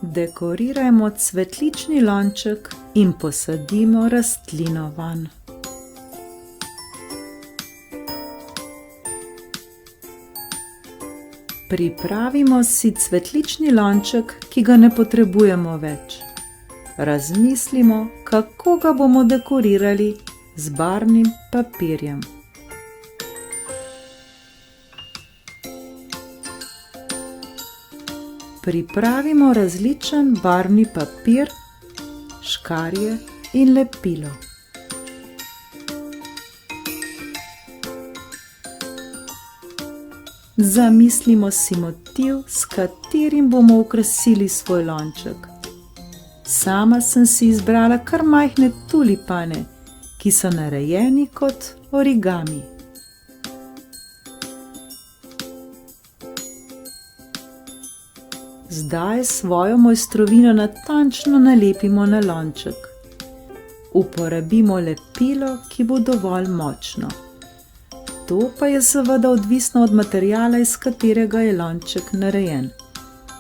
Dekorirajmo cvetlični lonček in posadimo rastlino vanj. Pripravimo si cvetlični lonček, ki ga ne potrebujemo več. Razmislimo, kako ga bomo dekorirali z barvnim papirjem. Pripravimo različen barvni papir, škarje in lepilo. Zamislimo si motiv, s katerim bomo okrasili svoj lonček. Sama sem si izbrala kar majhne tulipane, ki so narejeni kot origami. Zdaj svojo mojstrovino natančno nalepimo na lonček. Uporabimo lepilo, ki bo dovolj močno. To pa je seveda odvisno od materiala, iz katerega je lonček narejen.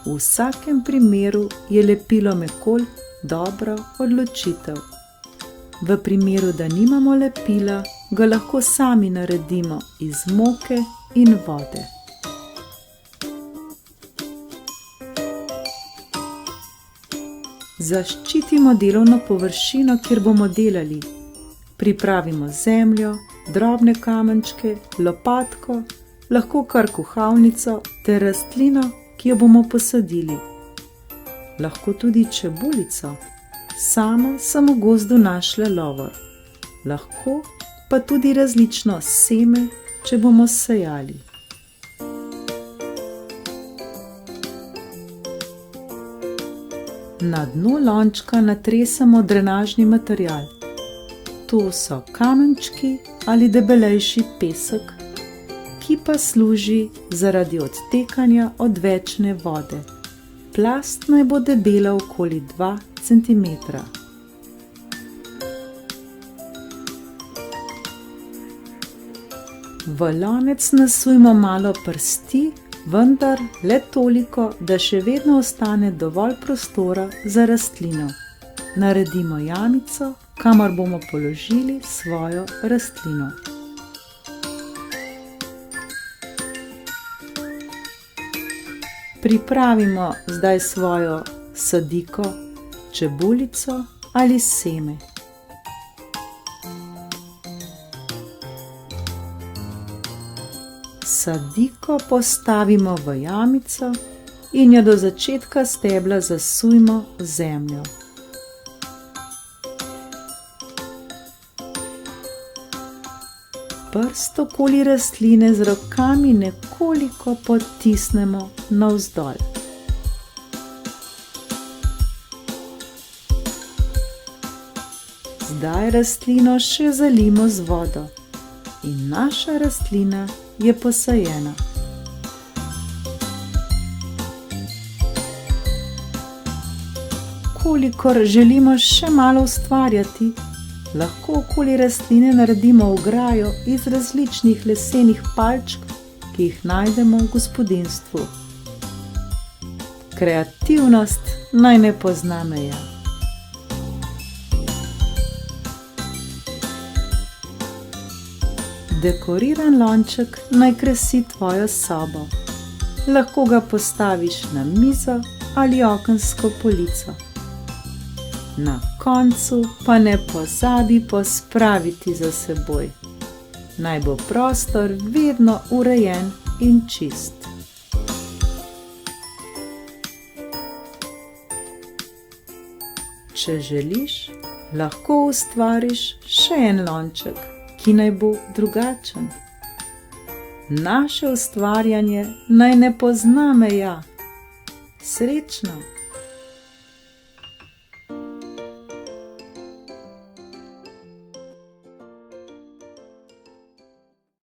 V vsakem primeru je lepilo Mekol dobra odločitev. V primeru, da nimamo lepila, ga lahko sami naredimo iz moke in vode. Zaščitimo delovno površino, kjer bomo delali. Pripravimo zemljo, drobne kamenčke, lopatko, lahko kar kuhalnico ter rastlino, ki jo bomo posadili. Lahko tudi čebulico. Sama sem v gozdu našla lovor. Lahko pa tudi različno seme, če bomo sejali. Na dno lončka natresemo drenažni material. To so kamenčki ali debelejši pesek, ki pa služi zaradi odtekanja odvečne vode. Plast naj bo debela okoli 2 cm. V lonec nasujmo malo prsti, vendar le toliko, da še vedno ostane dovolj prostora za rastlino. Naredimo jamico, kamor bomo položili svojo rastlino. Pripravimo zdaj svojo sadiko, čebulico ali seme. Sadiko postavimo v jamico in jo do začetka stebla zasujmo v zemljo. Prst okoli rastline z rokami nekoliko potisnemo navzdol. Zdaj rastlino še zalijmo z vodo in naša rastlina je posajena. Kolikor želimo še malo ustvarjati, lahko okoli rastline naredimo ograjo iz različnih lesenih palčk, ki jih najdemo v gospodinjstvu. Kreativnost naj ne pozna meja. Dekoriran lonček naj krasi tvojo sobo. Lahko ga postaviš na mizo ali okensko polico. Na koncu pa ne pozabi pospraviti za seboj. Naj bo prostor vedno urejen in čist. Če želiš, lahko ustvariš še en lonček, ki naj bo drugačen. Naše ustvarjanje naj ne pozna meja. Srečno!